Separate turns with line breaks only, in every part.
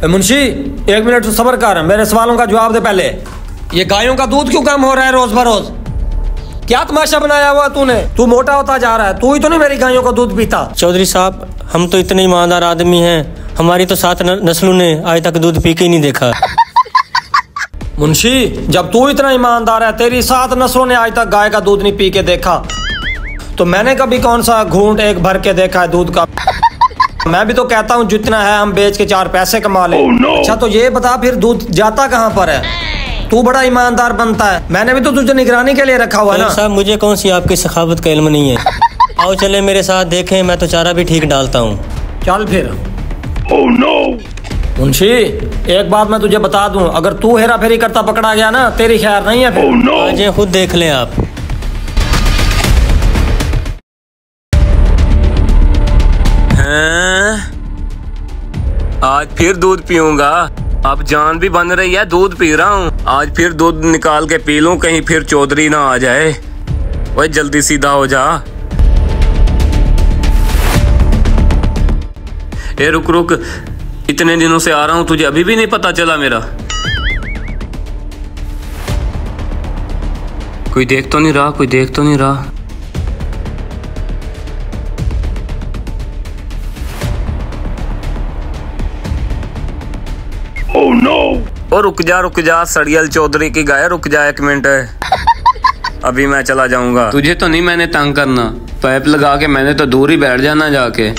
मुंशी एक मिनट सब्र कर, मेरे सवालों का जवाब दे पहले। ये गायों का दूध क्यों कम हो रहा है रोज बरोज? क्या तमाशा बनाया हुआ तूने? तू मोटा होता जा रहा है, तू ही तो नहीं मेरी गायों का दूध पीता।
चौधरी साहब, हम तो इतने ईमानदार आदमी हैं, हमारी तो 7 नस्लों ने आज तक दूध पी के ही नहीं देखा।
मुंशी, जब तू इतना ईमानदार है, तेरी 7 नस्लों ने आज तक गाय का दूध नहीं पी के देखा, तो मैंने कभी कौन सा घूंट एक भर के देखा है दूध का? मैं भी तो कहता हूँ जितना है हम बेच के 4 पैसे कमा ले। अच्छा तो ये बता फिर दूध जाता कहाँ पर है? तू बड़ा ईमानदार बनता है, मैंने भी तो तुझे निगरानी के लिए रखा हुआ है ना।
साहब, मुझे कौन सी आपकी सखावत का इल्म नहीं है। आओ चले मेरे साथ, देखें, मैं तो चारा भी ठीक डालता हूँ।
चल फिर। मुंशी, एक बात मैं तुझे बता दूं, अगर तू हेरा फेरी करता पकड़ा गया ना, तेरी खैर नहीं है फिर।
आज खुद देख लें आप।
आज फिर दूध पीऊंगा, अब जान भी बन रही है, दूध पी रहा हूँ। आज फिर दूध निकाल के पी लूं, कहीं फिर चौधरी ना आ जाए। ओए जल्दी सीधा हो जा। ए रुक रुक, इतने दिनों से आ रहा हूँ, तुझे अभी भी नहीं पता चला मेरा? कोई देख तो नहीं रहा, कोई देख तो नहीं रहा। Oh no! ओ रुक जा सड़ियल चौधरी की गाय, रुक जा 1 मिनट। अभी मैं चला जाऊंगा, तुझे तो नहीं मैंने तंग करना। पाइप लगा के मैंने तो दूर ही बैठ जाना जाके।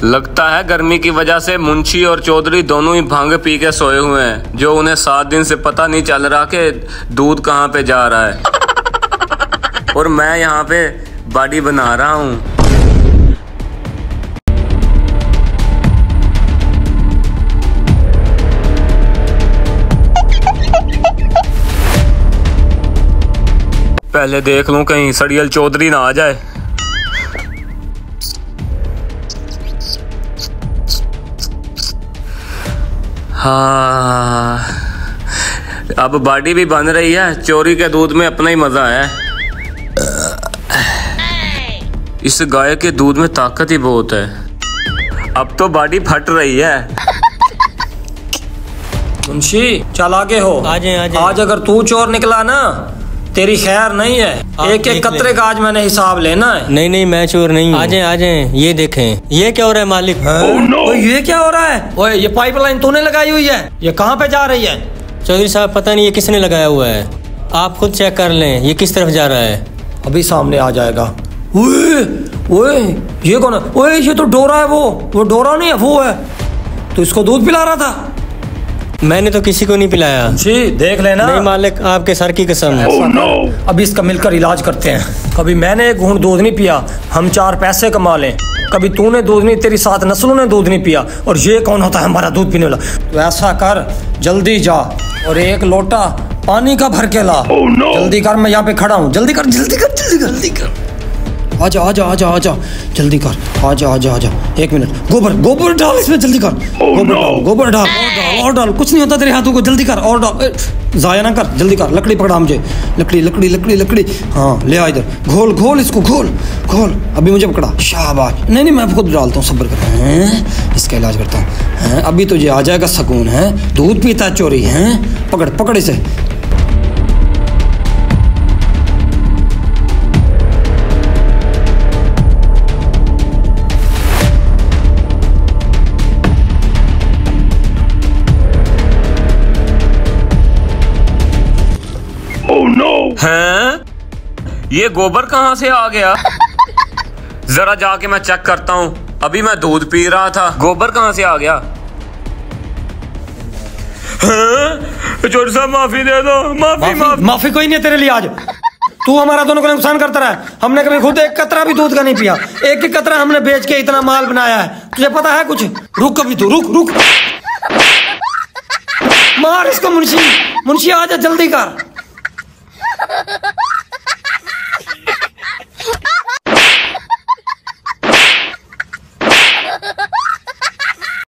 लगता है गर्मी की वजह से मुंशी और चौधरी दोनों ही भांग पी के सोए हुए हैं, जो उन्हें 7 दिन से पता नहीं चल रहा कि दूध कहाँ पे जा रहा है। और मैं यहाँ पे बॉडी बना रहा हूँ। पहले देख लूं कहीं सड़ियल चौधरी ना आ जाए। हाँ, अब बॉडी भी बन रही है। चोरी के दूध में अपना ही मजा है। इस गाय के दूध में ताकत ही बहुत है। अब तो बॉडी फट रही है।
मुंशी चल आगे हो। आज अगर तू चोर निकला ना, तेरी खैर नहीं है। एक कतरे का आज मैंने हिसाब लेना है।
नहीं, मैं चोर नहीं हूँ। आ जाए, ये देखें, ये क्या हो रहा है मालिक?
ये क्या हो रहा है? ओए, ये पाइपलाइन तूने लगाई हुई है, ये कहाँ पे जा रही है?
चौधरी साहब, पता नहीं ये किसने लगाया हुआ है, आप खुद चेक कर लें, ये किस तरफ जा रहा है।
अभी सामने आ जाएगा। ओए, ये कौन है? ओए, ये तो डोरा है। वो डोरा नहीं है, वो है। तो इसको दूध पिला रहा था?
मैंने तो किसी को नहीं पिलाया।
जी देख लेना।
नहीं मालिक, आपके सर की कसम।
अभी इसका मिलकर इलाज करते हैं। कभी मैंने एक घूंट दूध नहीं पिया, हम 4 पैसे कमा लें। कभी तूने दूध नहीं, तेरी 7 नस्लों ने दूध नहीं पिया, और ये कौन होता है हमारा दूध पीने वाला? तो ऐसा कर, जल्दी जा और 1 लोटा पानी का भर के ला। जल्दी कर, मैं यहाँ पे खड़ा हूँ। जल्दी कर। आजा, जल्दी कर। आजा। 1 मिनट। गोबर डाल इसमें, जल्दी कर। गोबर डाल, और डाल। कुछ नहीं होता तेरे हाथों को, जल्दी कर और डाल। जाया ना कर, जल्दी कर। लकड़ी पकड़ा मुझे, लकड़ी। हाँ ले आ इधर। घोल इसको, घोल। अभी मुझे पकड़ा, शाबाश। नहीं, मैं खुद डालता हूँ, सब्र कर। इसका इलाज करता हूँ। अभी तुझे आ जाएगा सुकून है। दूध पीता चोरी है। पकड़ इसे।
हैं? ये गोबर कहाँ से आ गया? जरा जाके मैं चेक करता हूँ। अभी मैं दूध पी रहा था, गोबर कहाँ से आ गया? चोर साहब माफी दे दो।
माफी कोई नहीं है तेरे लिए। आज तू हमारा दोनों को नुकसान करता रहा है। हमने कभी खुद 1 कतरा भी दूध का नहीं पिया। 1 कतरा हमने बेच के इतना माल बनाया है। तुझे पता है कुछ? रुक कभी तू, रुक। मार इसको मुंशी। आ जा, जल्दी कर।